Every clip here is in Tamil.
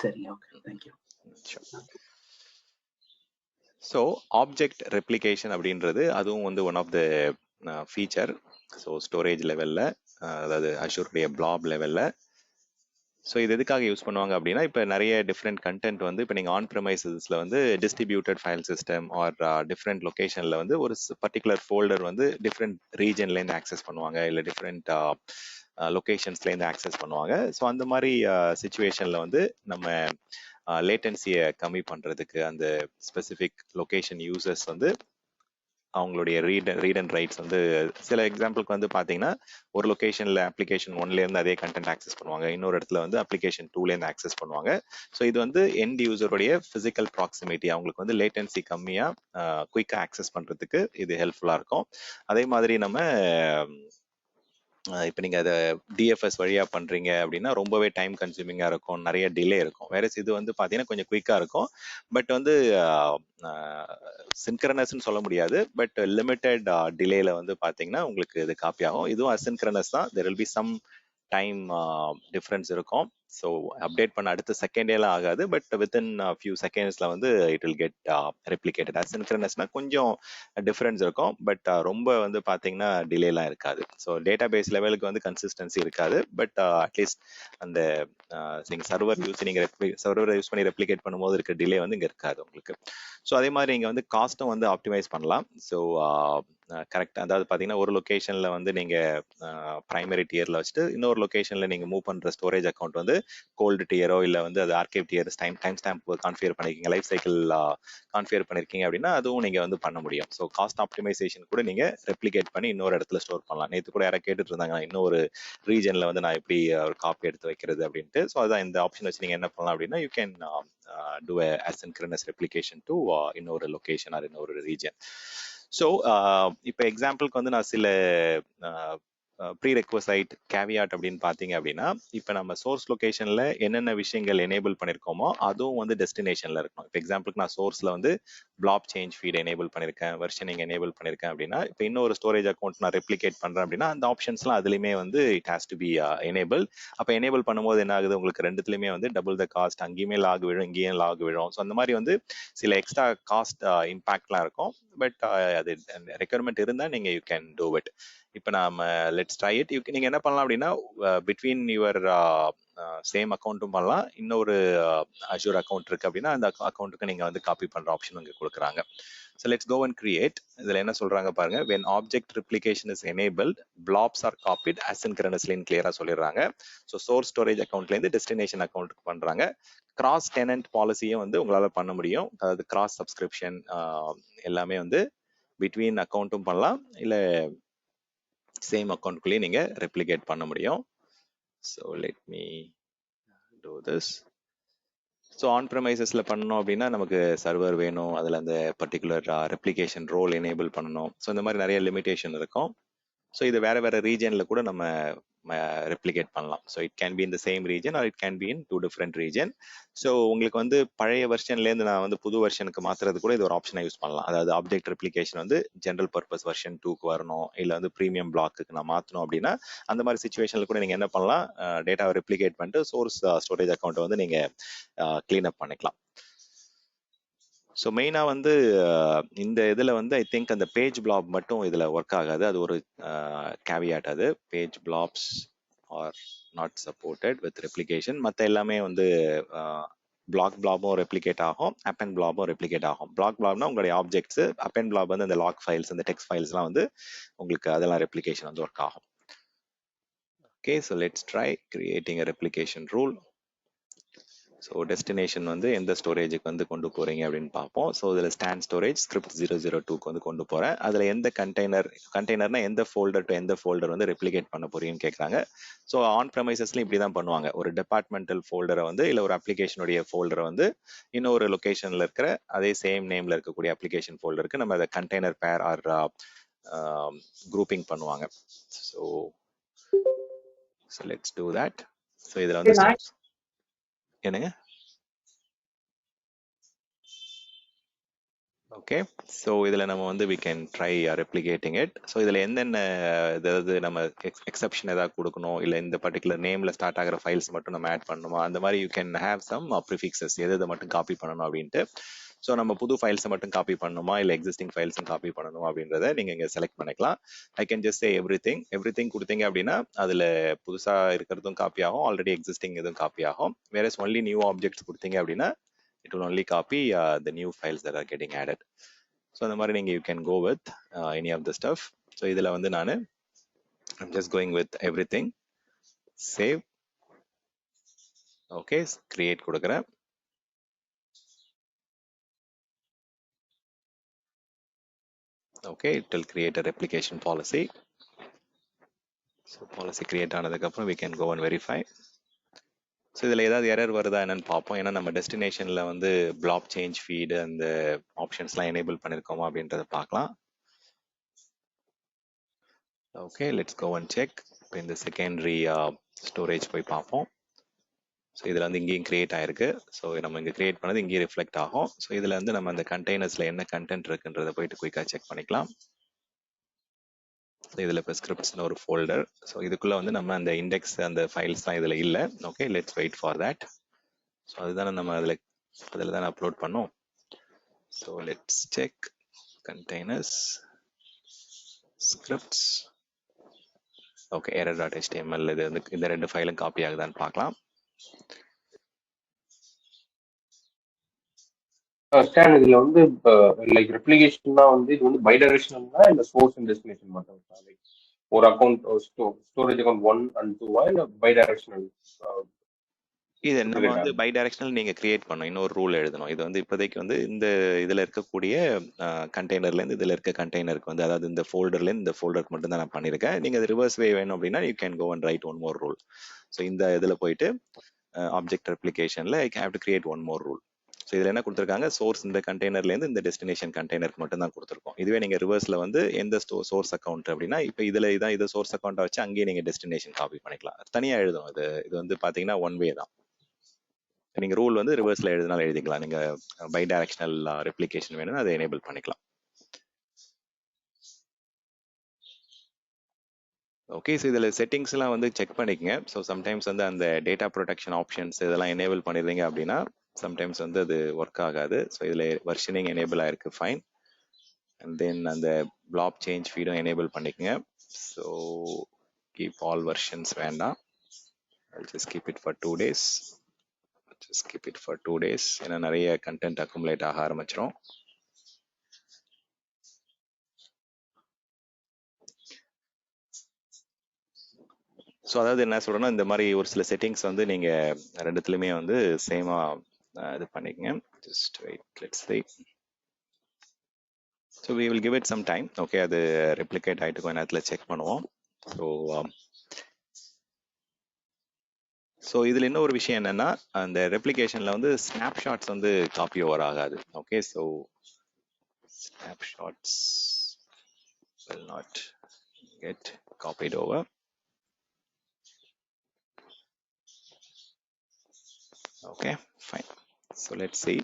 சரி, okay, thank you. So object replication அப்படின்றது அதுவும் வந்து one of the feature. So storage லெவலில், அதாவது அஷூருடைய பிளாப் லெவலில். ஸோ இது எதுக்காக யூஸ் பண்ணுவாங்க அப்படின்னா, இப்போ நிறைய டிஃப்ரெண்ட் கண்டென்ட் வந்து இப்போ நீங்கள் ஆன் ப்ரெமைசஸில் வந்து distributed file system are different லொக்கேஷனில் வந்து ஒரு பர்டிகுலர் ஃபோல்டர் வந்து டிஃப்ரெண்ட் ரீஜன்லேருந்து ஆக்சஸ் பண்ணுவாங்க, இல்லை டிஃப்ரெண்ட் லொக்கேஷன்ஸ்லேருந்து ஆக்சஸ் பண்ணுவாங்க. ஸோ அந்த மாதிரி சுச்சுவேஷனில் வந்து நம்ம லேட்டன்சியை கம்மி பண்ணுறதுக்கு அந்த ஸ்பெசிஃபிக் லொக்கேஷன் யூசர்ஸ் வந்து அவங்களுடைய ரீட் அண்ட் ரைட்ஸ் வந்து சில எக்ஸாம்பிளுக்கு வந்து பார்த்தீங்கன்னா, ஒரு லொக்கேஷனில் அப்ளிகேஷன் ஒன்லேருந்து அதே கண்டென்ட் ஆக்சஸ் பண்ணுவாங்க, இன்னொரு இடத்துல வந்து அப்ளிகேஷன் டூலேருந்து ஆக்சஸ் பண்ணுவாங்க. ஸோ இது வந்து எண்ட் யூசருடைய ஃபிசிக்கல் ப்ராக்சிமிட்டி, அவங்களுக்கு வந்து லேட்டன்சி கம்மியாக குயிக்காக ஆக்சஸ் பண்ணுறதுக்கு இது ஹெல்ப்ஃபுல்லாக இருக்கும். அதே மாதிரி நம்ம இப்போ நீங்கள் அதை டிஎஃப்எஸ் வழியாக பண்ணுறீங்க அப்படின்னா ரொம்பவே டைம் கன்சூமிங்காக இருக்கும், நிறைய டிலே இருக்கும். வேற இது வந்து பார்த்தீங்கன்னா கொஞ்சம் குயிக்காக இருக்கும். பட் வந்து சின்க்ரனஸ்ன்னு சொல்ல முடியாது, பட் லிமிட்டெட் டிலேல வந்து பார்த்தீங்கன்னா உங்களுக்கு இது காப்பி ஆகும். இதுவும் அசின்க்ரனஸ் தான், there will be some time difference இருக்கும். ஸோ அப்டேட் பண்ண அடுத்த செகண்டேலாம் ஆகாது, பட் வித்தின் ஃபியூ செகண்ட்ஸில் வந்து இட் வில் கெட் ரெப்ளிகேட்டட். அசின்க்ரனஸ்னா கொஞ்சம் டிஃப்ரென்ஸ் இருக்கும், பட் ரொம்ப வந்து பார்த்தீங்கன்னா டிலேலாம் இருக்காது. ஸோ டேட்டா பேஸ் லெவலுக்கு வந்து கன்சிஸ்டன்சி இருக்காது, பட் அட்லீஸ்ட் அந்த நீங்கள் சர்வர் யூஸ் பண்ணி ரெப்ளிகேட் பண்ணும்போது இருக்க டிலே வந்து இங்கே இருக்காது உங்களுக்கு. ஸோ அதே மாதிரி இங்கே வந்து காஸ்ட்டும் வந்து ஆப்டிமைஸ் பண்ணலாம். ஸோ கரெக்டாக, அதாவது பார்த்தீங்கன்னா ஒரு லொக்கேஷனில் வந்து நீங்கள் ப்ரைமரி டியரில் வச்சுட்டு இன்னொரு லொக்கேஷனில் நீங்கள் மூவ் பண்ணுற ஸ்டோரேஜ் அக்கௌண்ட் வந்து கோல்டு டியரோ இல்லை வந்து அது archive dear time stamp configure பண்ணிருக்கீங்க, லைஃப் சைக்கிள் கான்ஃபிகர் பண்ணிருக்கீங்க அப்படின்னா அதுவும் நீங்கள் வந்து பண்ண முடியும். ஸோ காஸ்ட் ஆப்டிமைசேஷன் கூட நீங்கள் ரெப்ளிகேட் பண்ணி இன்னொரு இடத்துல ஸ்டோர் பண்ணலாம். நேற்று கூட யாராவது கேட்டுட்டு இருந்தாங்க, இன்னொரு ரீஜனில் வந்து நான் எப்படி ஒரு காப்பி எடுத்து வைக்கிறது அப்படின்ட்டு. ஸோ அதான் இந்த ஆப்ஷன் வச்சு நீங்கள் என்ன பண்ணலாம் அப்படின்னா, you can do a asynchronous replication to இன்னொரு லொகேஷன் ஆர் இன்னொரு ரீஜன். ஸோ இப்போ எக்ஸாம்பிளுக்கு வந்து நான் சில ப்ரீ ரெக்வசைட் கேவியாட் அப்படின்னு பார்த்தீங்க அப்படின்னா, இப்போ நம்ம சோர்ஸ் லொகேஷனில் என்னென்ன விஷயங்கள் எனேபிள் பண்ணியிருக்கோமோ அதுவும் வந்து டெஸ்டினேஷனில் இருக்கணும். இப்போ எக்ஸாம்பிளுக்கு நான் சோர்ஸில் வந்து பிளாப் சேஞ்ச் ஃபீட் எனேபிள் பண்ணியிருக்கேன், வெர்ஷனிங் எனேபிள் பண்ணியிருக்கேன் அப்படின்னா, இப்போ இன்னொரு ஸ்டோரேஜ் அக்கௌண்ட் நான் ரெப்ளிகேட் பண்ணுறேன் அப்படின்னா அந்த ஆப்ஷன்ஸ்லாம் அதுலேயுமே வந்து it has to be enable. அப்போ எனேபிள் பண்ணும்போது என்ன ஆகுது, உங்களுக்கு ரெண்டுத்துலையுமே வந்து டபுள் த காஸ்ட், அங்கேயுமே லாக் விழும் இங்கேயும் லாக் விழும். ஸோ அந்த மாதிரி வந்து சில எக்ஸ்ட்ரா காஸ்ட் இம்பேக்ட்லாம் இருக்கும். பட் அது ரெக்யர்மெண்ட் இருந்தால் நீங்கள் யூ கேன் டூ இட். இப்போ நாம லெட்ஸ் ட்ரை இட். நீங்க என்ன பண்ணலாம் அப்படின்னா, பிட்வீன் யுவர் சேம் அக்கௌண்ட்டும் பண்ணலாம், இன்னொரு அஷூர் அக்கௌண்ட் இருக்கு அப்படின்னா அந்த அக்கௌண்ட்டுக்கு நீங்க வந்து காப்பி பண்ற ஆப்ஷன் இங்க கொடுக்குறாங்க. So let's go and create. இதுல என்ன சொல்றாங்க பாருங்க, when object replication is enabled, blobs are copied asynchronously ன்னு கிளியரா சொல்லிடுறாங்க. ஸோ சோர்ஸ் ஸ்டோரேஜ் அக்கௌண்ட்ல இருந்து டெஸ்டினேஷன் அக்கௌண்ட்டுக்கு பண்றாங்க. கிராஸ் டெனன்ட் பாலிசியும் வந்து உங்களால பண்ண முடியும், அதாவது கிராஸ் சப்ஸ்கிரிப்ஷன் எல்லாமே வந்து பிட்வீன் அக்கௌண்ட்டும் பண்ணலாம், இல்ல சேம் அக்கௌண்ட்குள்ளேயே நீங்க ரெப்ளிகேட் பண்ண முடியும். So let me do this. So on ப்ரெமைசஸில் பண்ணோம் அப்படின்னா நமக்கு சர்வர் வேணும், அதில் அந்த பர்டிகுலர் ரெப்ளிகேஷன் ரோல் எனேபிள் பண்ணணும். ஸோ இந்த மாதிரி நிறைய லிமிடேஷன் இருக்கும். ஸோ இது வேற வேற ரீஜனில் கூட நம்ம ரெப்ளிகேட் பண்ணலாம். So it can be in the same region R it can be in 2 different region. So உங்களுக்கு வந்து பழைய வெர்ஷன்லேருந்து நான் வந்து புது வெர்ஷனுக்கு மாற்றுறது கூட இது ஒரு ஆப்ஷனை யூஸ் பண்ணலாம். அதாவது ஆப்ஜெக்ட் ரெப்ளிகேஷன் வந்து ஜென்ரல் பர்பஸ் வெர்ஷன் 2க்கு வரணும், இல்லை வந்து ப்ரீமியம் பிளாக்கு நான் மாற்றணும் அப்படின்னா அந்த மாதிரி சுச்சுவேஷனில் கூட நீங்கள் என்ன பண்ணலாம், டேட்டாவை ரெப்ளிகேட் பண்ணிட்டு சோர்ஸ் ஸ்டோரேஜ் அக்கௌண்ட்டை வந்து நீங்கள் க்ளீன் அப் பண்ணிக்கலாம். ஸோ மெயினாக வந்து இந்த இதில் வந்து ஐ திங்க் அந்த பேஜ் பிளாப் மட்டும் இதில் ஒர்க் ஆகாது, அது ஒரு கேவியாட். அது page blobs are not supported with replication. மற்ற எல்லாமே வந்து பிளாக் பிளாபும் ரெப்ளிகேட் ஆகும், அப் அண்ட் பிளாபும் ரெப்ளிகேட் ஆகும். பிளாக் பிளாப்னா உங்களுடைய ஆப்ஜெக்ட்ஸ், அப் அண்ட் பிளாப் வந்து அந்த லாக் ஃபைல்ஸ், அந்த டெக்ஸ்ட் ஃபைல்ஸ்லாம் வந்து உங்களுக்கு அதெல்லாம் ரெப்ளிகேஷன் வந்து ஒர்க் ஆகும். Okay, so let's try creating a replication rule. So destination வந்து எந்த ஸ்டோரேஜுக்கு வந்து கொண்டு போகிறீங்க அப்படின்னு பார்ப்போம். ஸோ இதில் ஸ்டாண்ட் ஸ்டோரேஜ் ஸ்கிரிப்ட் 002க்கு வந்து கொண்டு போகிறேன். அதில் எந்த கண்டெய்னர்னா எந்த ஃபோல்டர் டு எந்த ஃபோல்டர் வந்து ரெப்ளிகேட் பண்ண போறீங்கன்னு கேட்குறாங்க. ஸோ ஆன் ப்ரெமைசஸ்லையும் இப்படி தான் பண்ணுவாங்க. ஒரு டிபார்ட்மெண்டல் ஃபோல்டரை வந்து இல்லை ஒரு அப்ளிகேஷனுடைய ஃபோல்டரை வந்து இன்னொரு லொக்கேஷனில் இருக்கிற அதே சேம் நேமில் இருக்கக்கூடிய அப்ளிகேஷன் ஃபோல்டருக்கு நம்ம அதை கண்டெய்னர் பேர் ஆர் குரூப்பிங் பண்ணுவாங்க. So let's do that. So இதில் வந்து என்னங்க ஓகே, ஸோ இதில் நம்ம வந்து we can try replicating it. So இதில் என்னென்ன ஏதாவது நம்ம எக்ஸப்ஷன் ஏதாவது கொடுக்கணும், இல்லை இந்த பர்டிகுலர் நேமில் ஸ்டார்ட் ஆகிற ஃபைல்ஸ் மட்டும் நம்ம ஆட் பண்ணணுமா, அந்த மாதிரி you can have some prefixes எதை மட்டும் காப்பி பண்ணணும் அப்படின்ட்டு. ஸோ நம்ம புது ஃபைல்ஸை மட்டும் காப்பி பண்ணணுமா, இல்லை எக்ஸிஸ்டிங் ஃபைல்ஸும் காப்பி பண்ணணுமா அப்படின்றத நீங்கள் இங்கே செலக்ட் பண்ணிக்கலாம். I can just say every thing கொடுத்தீங்க அப்படின்னா அதில் புதுசாக இருக்கிறதும் காப்பி ஆகும், ஆல்ரெடி எக்ஸிஸ்டிங் இதுவும் காப்பி ஆகும். வேற ஒன்லி நியூ ஆப்ஜெக்ட்ஸ் கொடுத்தீங்க அப்படின்னா it will only copy the new files that are getting added. So அந்த மாதிரி நீங்க you can go with any of the stuff. So இதுல வந்து நானு I'm just going with everything. Save. Okay, create கொடுக்கிறேன். Okay, it will create a replication policy. So policy create ஆனதுக்கு அப்புறம் we can go and verify. So இதில் ஏதாவது எரர் வருதா என்னன்னு பார்ப்போம். ஏன்னா நம்ம டெஸ்டினேஷனில் வந்து பிளாக் சேஞ்ச் ஃபீடு அந்த ஆப்ஷன்ஸ்லாம் எனேபிள் பண்ணியிருக்கோமா அப்படின்றத பார்க்கலாம். Okay, let's go and check. இப்போ இந்த செகண்டரி ஸ்டோரேஜ் போய் பார்ப்போம். ஸோ இதில் வந்து இங்கேயும் கிரியேட் ஆயிருக்கு. ஸோ நம்ம இங்கே கிரியேட் பண்ணது இங்கேயும் ரிஃப்ளெக்ட் ஆகும். ஸோ இதில் வந்து நம்ம அந்த கண்டெய்னர்ஸில் என்ன கண்டென்ட் இருக்குன்றதை போயிட்டு குயிக்காக செக் பண்ணிக்கலாம். ஸோ இதில் இப்போ ஸ்கிரிப்ட்ஸ்னு ஒரு ஃபோல்டர். ஸோ இதுக்குள்ளே வந்து நம்ம அந்த இண்டெக்ஸ் அந்த ஃபைல்ஸ்லாம் இதில் இல்லை. Okay, let's wait for that. So அதுதானே நம்ம அதில் தானே அப்லோட் பண்ணோம். So let's check containers scripts. Okay, error.html இது வந்து இந்த ரெண்டு ஃபைலும் காப்பி ஆகுதான்னு பார்க்கலாம். ஸ்டான் இதுல வந்து லைக் ரெப்ளிகேஷன்னா வந்து இது வந்து பைடைரக்ஷனல்னா இந்த சோர்ஸ் அண்ட் டெஸ்டினேஷன் மட்டும் லைக் ஒரு அக்கௌண்ட் ஸ்டோரேஜ் அக்கௌண்ட் 1 and 2 இல்ல பைடைரக்ஷனல்? இது நம்ம வந்து பை டைரக்ஷனல் நீங்க கிரியேட் பண்ணணும், இன்னொரு ரூல் எழுதணும். இது வந்து இப்போதைக்கு வந்து இந்த இதுல இருக்கக்கூடிய கண்டெய்னர்ல இருந்து இதுல இருக்க கண்டெய்னருக்கு வந்து, அதாவது இந்த ஃபோல்டர்ல இருந்து இந்த ஃபோல்டருக்கு மட்டும் தான் நான் பண்ணிருக்கேன். நீங்க அது ரிவர்ஸ் வே வேணும் அப்படின்னா you can go and write one more rule. So இந்த இதுல போயிட்டு ஆப்ஜெக்ட் ரெப்ளிகேஷன்ல I have to create one more rule. So இதுல என்ன கொடுத்துருக்காங்க, சோர்ஸ் இந்த கண்டெய்னர்ல இருந்து இந்த டெஸ்டினேஷன் கண்டெய்னருக்கு மட்டும் தான் கொடுத்துருக்கோம். இதுவே நீங்க ரிவர்ஸ்ல வந்து எந்த சோர்ஸ் அக்கௌண்ட் அப்படின்னா இப்போ இதுல இதான் இது சோர்ஸ் அக்கௌண்ட்டை வச்சு அங்கேயே நீங்க டெஸ்டினேஷன் காப்பி பண்ணிக்கலாம். தனியா எழுதும் இது வந்து பாத்தீங்கன்னா ஒன் வே தான். நீங்க ரூல் வந்து ரிவர்ஸ்ல எழுதினாலும் எழுதிக்கலாம். நீங்க பை டைரக்ஷனல் ரெப்ளிகேஷன் வேணும்னா அதை எனேபிள் பண்ணிக்கலாம். ஓகே, ஸோ இதில் செட்டிங்ஸ் எல்லாம் வந்து செக் பண்ணிக்கங்க. ஸோ சம்டைம்ஸ் வந்து அந்த டேட்டா ப்ரொடெக்ஷன் ஆப்ஷன்ஸ் இதெல்லாம் எனேபிள் பண்ணிடுறீங்க அப்படின்னா சம்டைம்ஸ் வந்து அது ஒர்க் ஆகாது. ஸோ இதில் வெர்ஷனிங் எனேபிள் ஆயிருக்கு, ஃபைன். அண்ட் தென் அந்த பிளாக் சேஞ்ச் ஃபீடும் எனேபிள் பண்ணிக்கங்க. ஸோ கீப் ஆல் வெர்ஷன்ஸ் வேண்டாம், just keep it for 2 days. Just keep it for 2 days. ஏன்னா நிறைய கண்டென்ட் அக்குமுலேட் ஆக ஆரம்பிச்சிடும். ஸோ அதாவது என்ன சொல்றேன்னா, இந்த மாதிரி ஒரு சில செட்டிங்ஸ் வந்து நீங்க ரெண்டுத்துலையுமே வந்து சேமா இது பண்ணிக்கங்க. Just wait, let's see. So we will give it some time. Okay, அது ரெப்ளிகேட் ஆகிட்டு கொஞ்ச நேரத்தில் செக் பண்ணுவோம். ஸோ இதில் இன்னொரு விஷயம் என்னன்னா, அந்த ரெப்ளிகேஷனில் வந்து ஸ்னாப்ஷாட்ஸ் வந்து காப்பி ஓவர் ஆகாது. Okay, so snapshots will not get copied over. Okay, fine. So let's see.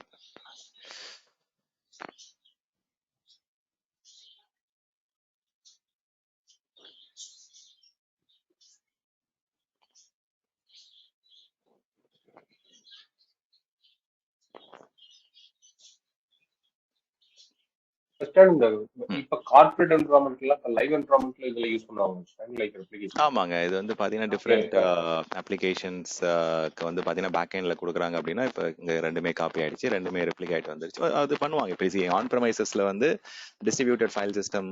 இப்ப கார்ப்பரேட் என்விரான்மெண்ட்ல லைவ் என்விரான்மெண்ட்ல இதுல யூஸ் பண்ணுவாங்க லைக் ரெப்ளிகேஷன். ஆமாங்க, இது வந்து பாத்தீங்கன்னா டிஃப்ரெண்ட் அப்ளிகேஷன்ஸ்க்கு வந்து பாத்தீங்கன்னா பேக் எண்ட்ல கொடுக்குறாங்க அப்படின்னா இப்போ இங்க ரெண்டுமே காப்பி ஆயிடுச்சு, ரெண்டுமே ரெப்ளிகேட் வந்துருச்சு. அது பண்ணுவாங்க. இப்போ ஆன் ப்ரமைசஸ்ல வந்து டிஸ்ட்ரிபியூட்டட் ஃபைல் சிஸ்டம்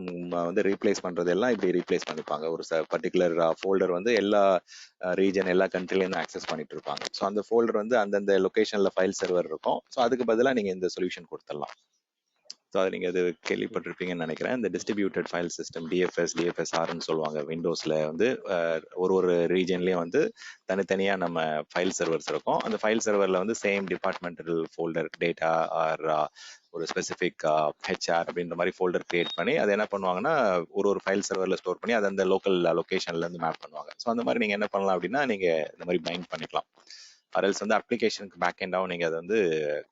வந்து ரீப்ளேஸ் பண்றது எல்லாம் இப்படி ரீப்ளேஸ் பண்ணிப்பாங்க. ஒரு பர்டிகுலர் ஃபோல்டர் வந்து எல்லா ரீஜன் எல்லா கண்ட்ரிலேருந்து ஆக்சஸ் பண்ணிட்டு இருப்பாங்க. ஸோ அந்த ஃபோல்டர் வந்து அந்தந்த லொகேஷன்ல ஃபைல் சர்வர் இருக்கும். ஸோ அதுக்கு பதிலாக நீங்க இந்த சொல்யூஷன் கொடுத்துடலாம். ஸோ அதை நீங்கள் அது கேள்விப்பட்டிருப்பீங்கன்னு நினைக்கிறேன். இந்த டிஸ்ட்ரிபியூட்டட் ஃபைல் சிஸ்டம் டிஎஃப்எஸ்ஆர்னு சொல்லுவாங்க. விண்டோஸில் வந்து ஒரு ரீஜன்லேயும் வந்து தனித்தனியாக நம்ம ஃபைல் சர்வர்ஸ் இருக்கும். அந்த ஃபைல் சர்வரில் வந்து same departmental folder data or ஒரு ஸ்பெசிஃபிக் ஹெச்ஆர் அப்படின்ற மாதிரி ஃபோல்டர் கிரியேட் பண்ணி அதை என்ன பண்ணுவாங்கன்னா ஒரு ஃபைல் சர்வரில் ஸ்டோர் பண்ணி அதை அந்த லோக்கல் லொகேஷன்லேருந்து மேப் பண்ணுவாங்க. ஸோ அந்த மாதிரி நீங்கள் என்ன பண்ணலாம் அப்படின்னா நீங்கள் இந்த மாதிரி பைண்ட் பண்ணிக்கலாம். ஆர்எல்ஸ் வந்து அப்ளிகேஷனுக்கு பேக் எண்டாகவும் நீங்கள் அதை வந்து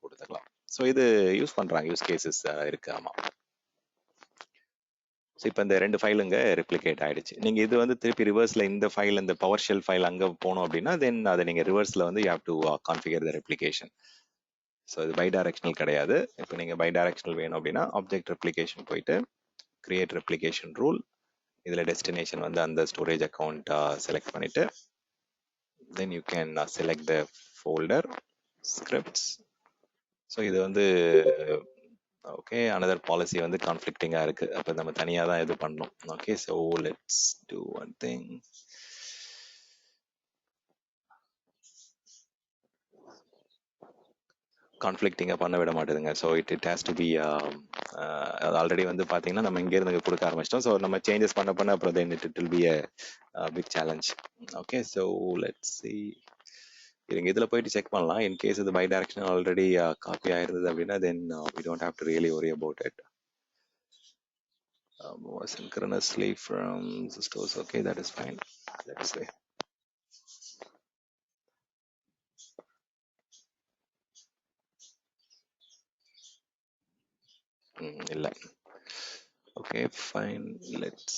கொடுத்துக்கலாம். ஸோ இது யூஸ் பண்றாங்க, யூஸ் கேசஸ் இருக்கு. ஆமா. ஸோ இப்போ இந்த 2 ஃபைலுங்க ரெப்ளிகேட் ஆயிடுச்சு. நீங்க இது வந்து திருப்பி ரிவர்ஸ்ல இந்த ஃபைல், இந்த பவர் ஷெல் ஃபைல் அங்க போனோம் அப்படின்னா தென் அதை நீங்க ரிவர்ஸ்ல வந்து you have to configure the replication. So இது பை டைரக்ஷனல் கிடையாது. இப்போ நீங்க பை டைரக்ஷனல் வேணும் அப்படின்னா ஆப்ஜெக்ட் ரெப்ளிகேஷன் போயிட்டு கிரியேட் ரெப்ளிகேஷன் ரூல், இதுல டெஸ்டினேஷன் வந்து அந்த ஸ்டோரேஜ் அக்கௌண்ட் செலக்ட் பண்ணிட்டு then you can select the folder scripts. So இது வந்து ஓகே, another பாலிசி வந்து கான்ஃப்ளிக்டிங்கா இருக்கு. அப்போ நம்ம தனியாக தான் இது பண்ணணும். Okay, so let's do one thing. கான்ஃப்ளிக்டிங்காக பண்ண விட மாட்டேதுங்க. So it has to be அது ஆல்ரெடி வந்து பார்த்தீங்கன்னா நம்ம இங்கேருந்து கொடுக்க ஆரம்பிச்சிட்டோம். ஸோ நம்ம சேஞ்சஸ் பண்ண பண்ண அப்புறம் then it will be a big challenge. Okay, so let's see. நீங்க இதுல போயிட்டு செக் பண்ணலாம். இன் கேஸ் இது பை டைரக்ஷனல் ஆல்ரெடி காப்பி ஆயிருந்தது அப்படின்னா தென் we don't have to really worry about it. Synchronously from the stores. Okay, that is fine. Let's say இல்ல. Okay, fine. Let's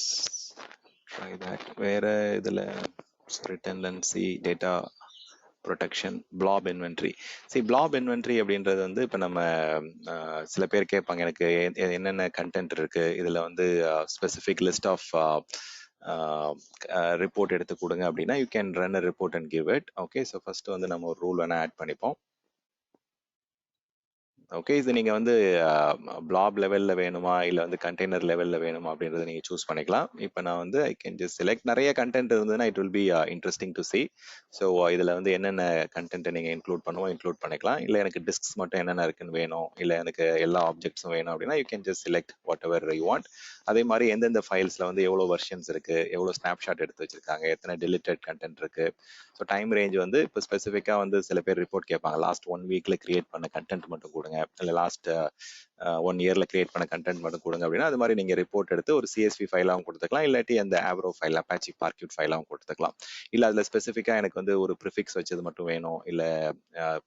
try that. வேற இதுல redundancy, data protection, blob inventory. See, blob inventory அப்படின்றது வந்து இப்போ நம்ம சில பேர் கேட்பாங்க, எனக்கு என்னென்ன கண்டென்ட் இருக்கு இதுல வந்து ஸ்பெசிஃபிக் லிஸ்ட் ஆஃப் ரிப்போர்ட் எடுத்து கொடுங்க அப்படின்னா you can run a report and give it. Okay, so first வந்து நம்ம ஒரு ரூல் வேணா ஆட் பண்ணிப்போம். ஓகே, இது நீங்க வந்து பிளாப் லெவல்ல வேணுமா இல்ல வந்து கண்டெய்னர் லெவல்ல வேணுமா அப்படின்றத நீங்க சூஸ் பண்ணிக்கலாம். இப்போ நான் வந்து ஐ கேன் ஜஸ்ட் செலக்ட். நிறைய கண்டென்ட் இருந்ததுன்னா it will be interesting to C. So இதுல வந்து என்னென்ன கண்டென்ட்டை நீங்க இன்க்ளூட் பண்ணிக்கலாம். இல்லை எனக்கு டிஸ்க்ஸ் மட்டும் என்னென்ன இருக்குன்னு வேணும், இல்லை எனக்கு எல்லா ஆப்ஜெக்ட்ஸும் வேணும் அப்படின்னா you can just select what ever you want. அதே மாதிரி எந்தெந்த ஃபைல்ஸ்ல வந்து எவ்வளோ வெர்ஷன்ஸ் இருக்கு, எவ்வளோ ஸ்னாப்ஷாட் எடுத்து வச்சிருக்காங்க, எத்தனை டிலிட்டட் கண்டென்ட் இருக்கு. ஸோ டைம் ரேஞ்ச் வந்து இப்போ ஸ்பெசிஃபிக்காக வந்து சில பேர் ரிப்போர்ட் கேட்பாங்க, லாஸ்ட் 1 வீக்ல கிரியேட் பண்ண கண்டென்ட் மட்டும் கொடுங்க, இல்லை லாஸ்ட் 1 இயர்ல கிரியேட் பண்ண கண்டென்ட் மட்டும் கொடுங்க அப்படின்னா அது மாதிரி நீங்க ரிப்போர்ட் எடுத்து ஒரு சிஎஸ்வி ஃபைலாகவும் கொடுத்துக்கலாம், இல்லாட்டி அந்த ஆப்ரோ ஃபைல், அப்பாச்சி பார்க்யூட் ஃபைலாகவும் கொடுத்துக்கலாம். இல்லை அதில் ஸ்பெசிஃபிக்காக எனக்கு வந்து ஒரு ப்ரிஃபிக்ஸ் வச்சது மட்டும் வேணும், இல்லை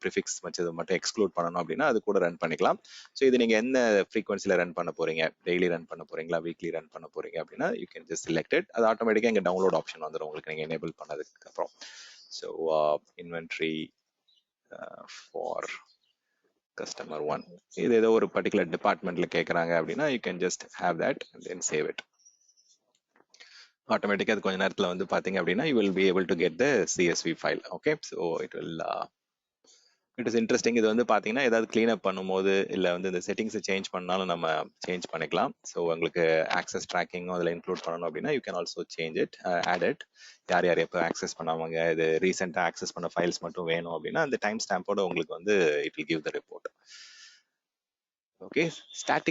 ப்ரிஃபிக்ஸ் வச்சது மட்டும் எக்ஸ்க்ளூட் பண்ணணும் அப்படின்னா அது கூட ரன் பண்ணிக்கலாம். ஸோ இது நீங்க என்ன ஃப்ரீக்வன்சியில் ரன் பண்ண போறீங்க, டெய்லி ரன் பண்ண போறீங்களா, வீக்லி ரன் பண்ண போறீங்க அப்படின்னா you can just select it. அது ஆட்டோமேட்டிக்காக இங்கே டவுன்லோட் ஆப்ஷன் வந்துடும் உங்களுக்கு நீங்க எனேபிள் பண்ணதுக்கு அப்புறம். ஸோ இன்வென்ட்ரி ஃபார் கஸ்டமர் 1, இது ஏதோ ஒரு பர்டிகுலர் டிபார்ட்மெண்ட்ல கேட்குறாங்க அப்படின்னா you can just have that and then save it. ஆட்டோமேட்டிக்காக அது கொஞ்ச நேரத்தில் வந்து பார்த்தீங்க அப்படின்னா you will be able to get the CSV file. Okay, so it is interesting. இது வந்து பார்த்தீங்கன்னா ஏதாவது கிளீன் அப் பண்ணும்போது இல்லை வந்து இந்த செட்டிங்ஸை சேஞ்ச் பண்ணாலும் நம்ம சேஞ்ச் பண்ணிக்கலாம். ஸோ உங்களுக்கு ஆக்சஸ் ட்ராக்கிங்கும் அதில் இன்க்ளூட் பண்ணணும் அப்படின்னா you can also change it, add it. யார் யார் எப்போ ஆக்சஸ் பண்ணாங்க, இது ரீசெண்டாக ஆக்சஸ் பண்ண ஃபைல்ஸ் மட்டும் வேணும் அப்படின்னா அந்த டைம் ஸ்டாம்போட உங்களுக்கு வந்து it will give the report. Okay, static